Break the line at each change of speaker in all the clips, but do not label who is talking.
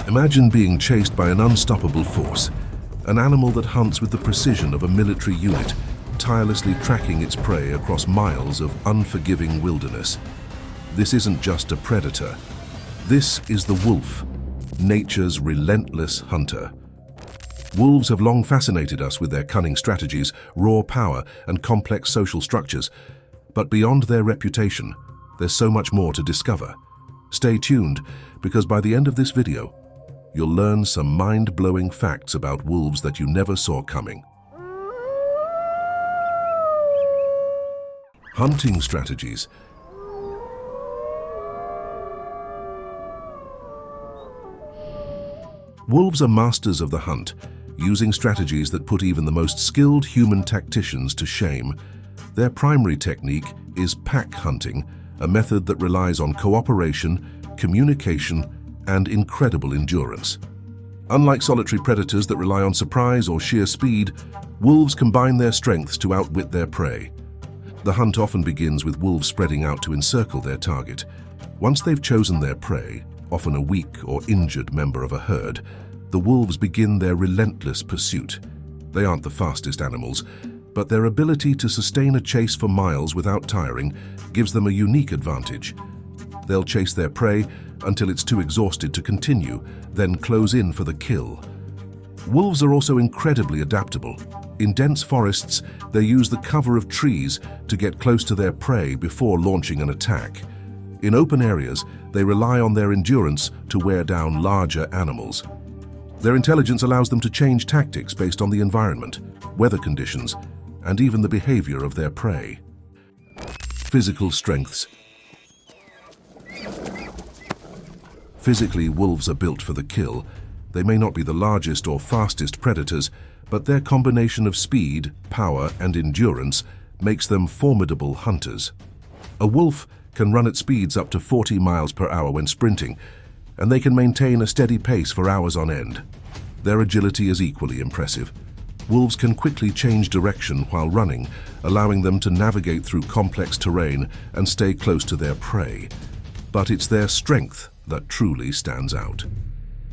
Imagine being chased by an unstoppable force, an animal that hunts with the precision of a military unit, tirelessly tracking its prey across miles of unforgiving wilderness. This isn't just a predator. This is the wolf, nature's relentless hunter. Wolves have long fascinated us with their cunning strategies, raw power, and complex social structures. But beyond their reputation, there's so much more to discover. Stay tuned, because by the end of this video, you'll learn some mind-blowing facts about wolves that you never saw coming. Hunting strategies. Wolves are masters of the hunt, using strategies that put even the most skilled human tacticians to shame. Their primary technique is pack hunting, a method that relies on cooperation, communication, and incredible endurance. Unlike solitary predators that rely on surprise or sheer speed, wolves combine their strengths to outwit their prey. The hunt often begins with wolves spreading out to encircle their target. Once they've chosen their prey, often a weak or injured member of a herd, the wolves begin their relentless pursuit. They aren't the fastest animals, but their ability to sustain a chase for miles without tiring gives them a unique advantage. They'll chase their prey until it's too exhausted to continue, then close in for the kill. Wolves are also incredibly adaptable. In dense forests, they use the cover of trees to get close to their prey before launching an attack. In open areas, they rely on their endurance to wear down larger animals. Their intelligence allows them to change tactics based on the environment, weather conditions, and even the behavior of their prey. Physical strengths. Physically, wolves are built for the kill. They may not be the largest or fastest predators, but their combination of speed, power, and endurance makes them formidable hunters. A wolf can run at speeds up to 40 miles per hour when sprinting, and they can maintain a steady pace for hours on end. Their agility is equally impressive. Wolves can quickly change direction while running, allowing them to navigate through complex terrain and stay close to their prey. But it's their strength that truly stands out.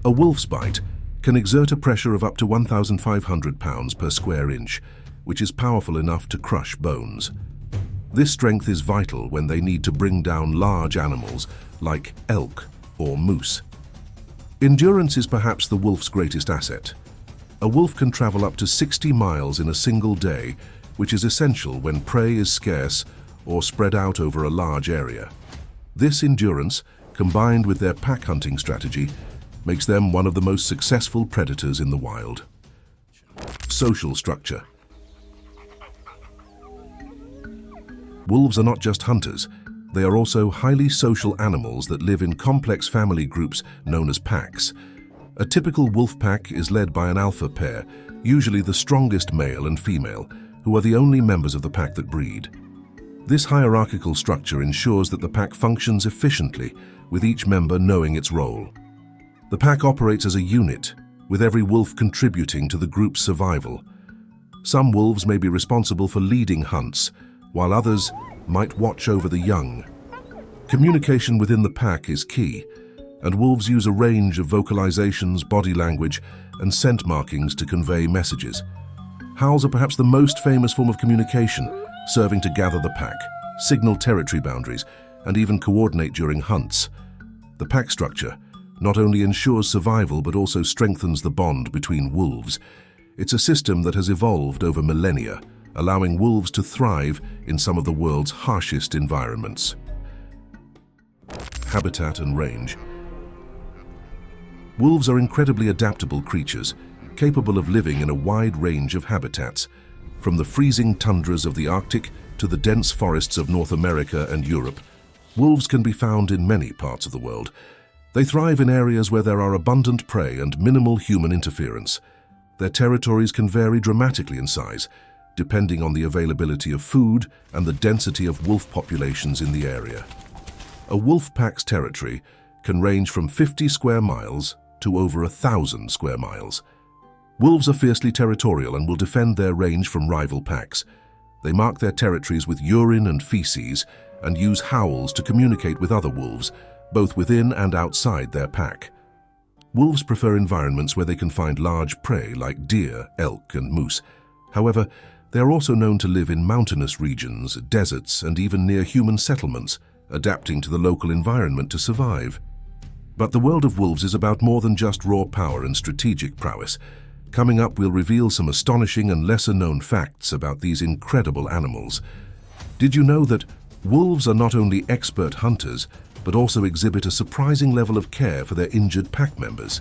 A wolf's bite can exert a pressure of up to 1,500 pounds per square inch, which is powerful enough to crush bones. This strength is vital when they need to bring down large animals like elk or moose. Endurance is perhaps the wolf's greatest asset. A wolf can travel up to 60 miles in a single day, which is essential when prey is scarce or spread out over a large area. This endurance, combined with their pack hunting strategy, makes them one of the most successful predators in the wild. Social structure. Wolves are not just hunters. They are also highly social animals that live in complex family groups known as packs. A typical wolf pack is led by an alpha pair, usually the strongest male and female, who are the only members of the pack that breed. This hierarchical structure ensures that the pack functions efficiently, with each member knowing its role. The pack operates as a unit, with every wolf contributing to the group's survival. Some wolves may be responsible for leading hunts, while others might watch over the young. Communication within the pack is key, and wolves use a range of vocalizations, body language, and scent markings to convey messages. Howls are perhaps the most famous form of communication, serving to gather the pack, signal territory boundaries, and even coordinate during hunts. The pack structure not only ensures survival but also strengthens the bond between wolves. It's a system that has evolved over millennia, allowing wolves to thrive in some of the world's harshest environments. Habitat and range. Wolves are incredibly adaptable creatures, capable of living in a wide range of habitats, from the freezing tundras of the Arctic to the dense forests of North America and Europe. Wolves can be found in many parts of the world. They thrive in areas where there are abundant prey and minimal human interference. Their territories can vary dramatically in size, depending on the availability of food and the density of wolf populations in the area. A wolf pack's territory can range from 50 square miles to over 1,000 square miles. Wolves are fiercely territorial and will defend their range from rival packs. They mark their territories with urine and feces and use howls to communicate with other wolves, both within and outside their pack. Wolves prefer environments where they can find large prey like deer, elk, and moose. However, they are also known to live in mountainous regions, deserts, and even near human settlements, adapting to the local environment to survive. But the world of wolves is about more than just raw power and strategic prowess. Coming up, we'll reveal some astonishing and lesser-known facts about these incredible animals. Did you know that wolves are not only expert hunters, but also exhibit a surprising level of care for their injured pack members?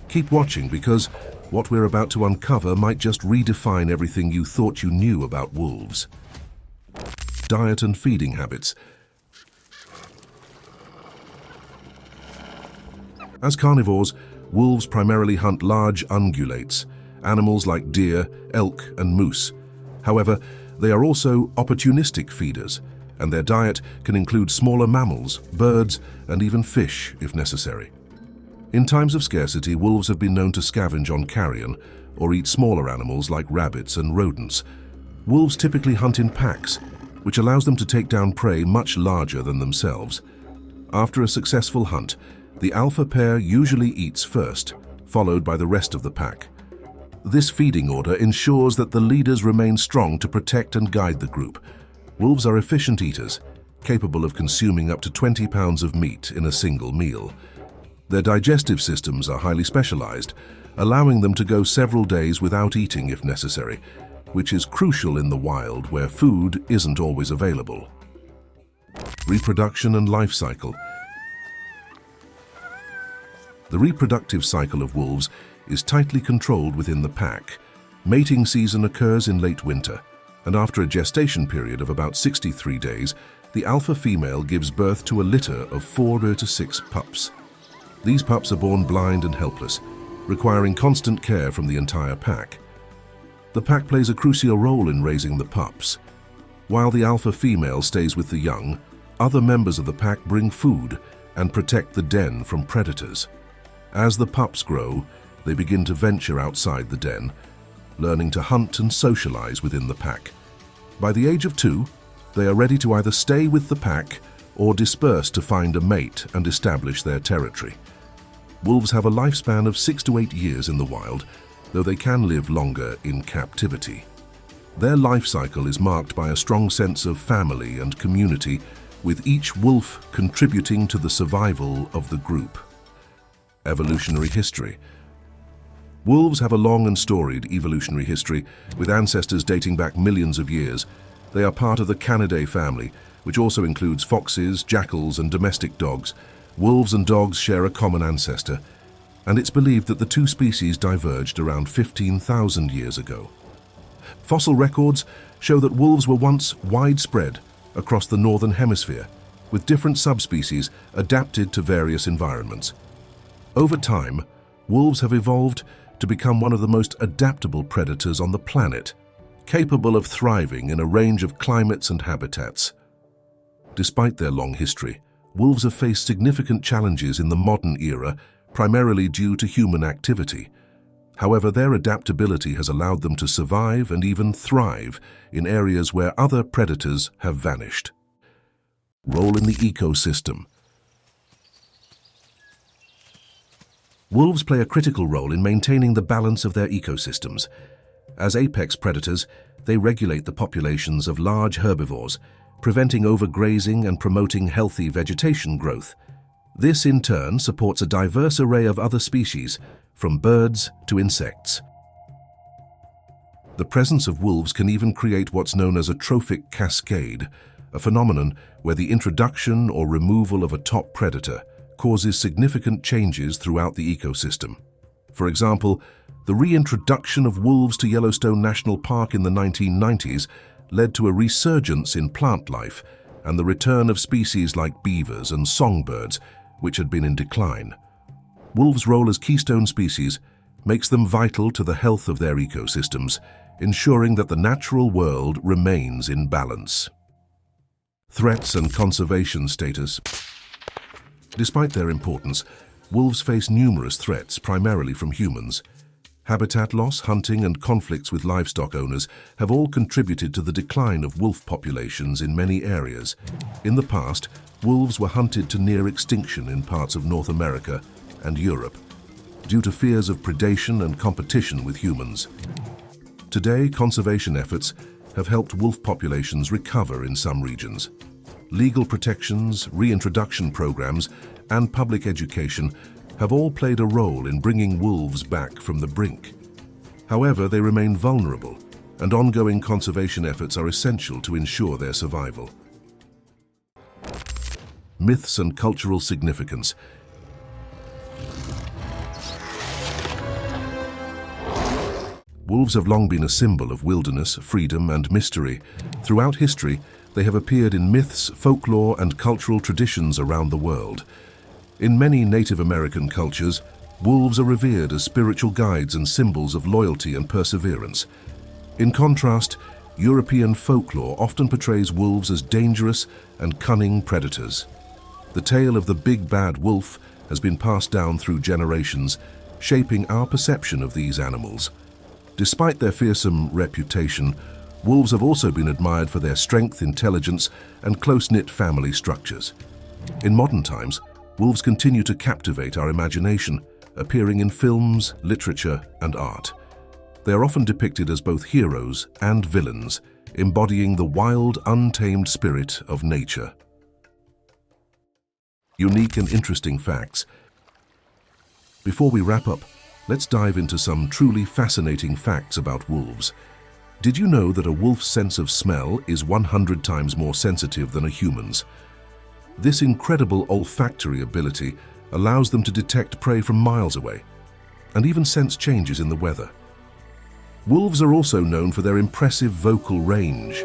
Keep watching, because what we're about to uncover might just redefine everything you thought you knew about wolves. Diet and feeding habits. As carnivores, wolves primarily hunt large ungulates, animals like deer, elk, and moose. However, they are also opportunistic feeders, and their diet can include smaller mammals, birds, and even fish if necessary. In times of scarcity, wolves have been known to scavenge on carrion or eat smaller animals like rabbits and rodents. Wolves typically hunt in packs, which allows them to take down prey much larger than themselves. After a successful hunt, the alpha pair usually eats first, followed by the rest of the pack. This feeding order ensures that the leaders remain strong to protect and guide the group. Wolves are efficient eaters, capable of consuming up to 20 pounds of meat in a single meal. Their digestive systems are highly specialized, allowing them to go several days without eating if necessary, which is crucial in the wild where food isn't always available. Reproduction and Lifecycle. The reproductive cycle of wolves is tightly controlled within the pack. Mating season occurs in late winter, and after a gestation period of about 63 days, the alpha female gives birth to a litter of 4 to 6 pups. These pups are born blind and helpless, requiring constant care from the entire pack. The pack plays a crucial role in raising the pups. While the alpha female stays with the young, other members of the pack bring food and protect the den from predators. As the pups grow, they begin to venture outside the den, learning to hunt and socialize within the pack. By the age of 2, they are ready to either stay with the pack or disperse to find a mate and establish their territory. Wolves have a lifespan of 6 to 8 years in the wild, though they can live longer in captivity. Their life cycle is marked by a strong sense of family and community, with each wolf contributing to the survival of the group. Evolutionary history. Wolves have a long and storied evolutionary history, with ancestors dating back millions of years. They are part of the Canidae family, which also includes foxes, jackals, and domestic dogs. Wolves and dogs share a common ancestor, and it's believed that the two species diverged around 15,000 years ago. Fossil records show that wolves were once widespread across the northern hemisphere, with different subspecies adapted to various environments. Over time, wolves have evolved to become one of the most adaptable predators on the planet, capable of thriving in a range of climates and habitats. Despite their long history, wolves have faced significant challenges in the modern era, primarily due to human activity. However, their adaptability has allowed them to survive and even thrive in areas where other predators have vanished. Role in the ecosystem. Wolves play a critical role in maintaining the balance of their ecosystems. As apex predators, they regulate the populations of large herbivores, preventing overgrazing and promoting healthy vegetation growth. This, in turn, supports a diverse array of other species, from birds to insects. The presence of wolves can even create what's known as a trophic cascade, a phenomenon where the introduction or removal of a top predator causes significant changes throughout the ecosystem. For example, the reintroduction of wolves to Yellowstone National Park in the 1990s led to a resurgence in plant life and the return of species like beavers and songbirds, which had been in decline. Wolves' role as keystone species makes them vital to the health of their ecosystems, ensuring that the natural world remains in balance. Threats and conservation status. Despite their importance, wolves face numerous threats, primarily from humans. Habitat loss, hunting, and conflicts with livestock owners have all contributed to the decline of wolf populations in many areas. In the past, wolves were hunted to near extinction in parts of North America and Europe. due to fears of predation and competition with humans. Today, conservation efforts have helped wolf populations recover in some regions. Legal protections, reintroduction programs, and public education have all played a role in bringing wolves back from the brink. However, they remain vulnerable, and ongoing conservation efforts are essential to ensure their survival. Myths and cultural significance. Wolves have long been a symbol of wilderness, freedom, and mystery. Throughout history, they have appeared in myths, folklore, and cultural traditions around the world. In many Native American cultures, wolves are revered as spiritual guides and symbols of loyalty and perseverance. In contrast, European folklore often portrays wolves as dangerous and cunning predators. The tale of the big bad wolf has been passed down through generations, shaping our perception of these animals. Despite their fearsome reputation, wolves have also been admired for their strength, intelligence, and close-knit family structures. In modern times, wolves continue to captivate our imagination, appearing in films, literature, and art. They are often depicted as both heroes and villains, embodying the wild, untamed spirit of nature. Unique and interesting facts. Before we wrap up, let's dive into some truly fascinating facts about wolves. Did you know that a wolf's sense of smell is 100 times more sensitive than a human's? This incredible olfactory ability allows them to detect prey from miles away and even sense changes in the weather. Wolves are also known for their impressive vocal range.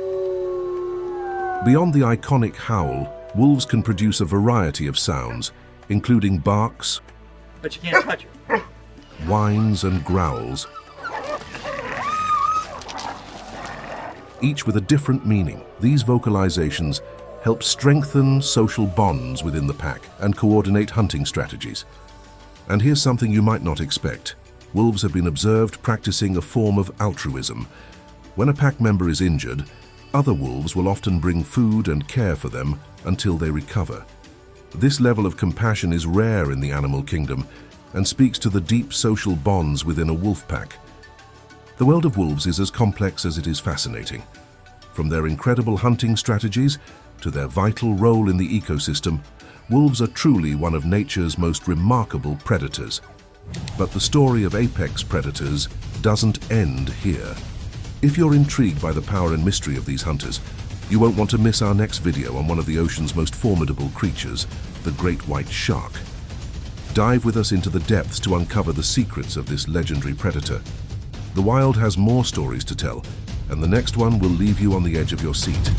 Beyond the iconic howl, wolves can produce a variety of sounds, including barks,
but you can't touch it,
whines, and growls, each with a different meaning. These vocalizations help strengthen social bonds within the pack and coordinate hunting strategies. And here's something you might not expect. Wolves have been observed practicing a form of altruism. When a pack member is injured, other wolves will often bring food and care for them until they recover. This level of compassion is rare in the animal kingdom and speaks to the deep social bonds within a wolf pack. The world of wolves is as complex as it is fascinating. From their incredible hunting strategies to their vital role in the ecosystem, wolves are truly one of nature's most remarkable predators. But the story of apex predators doesn't end here. If you're intrigued by the power and mystery of these hunters, you won't want to miss our next video on one of the ocean's most formidable creatures, the great white shark. Dive with us into the depths to uncover the secrets of this legendary predator. The wild has more stories to tell, and the next one will leave you on the edge of your seat.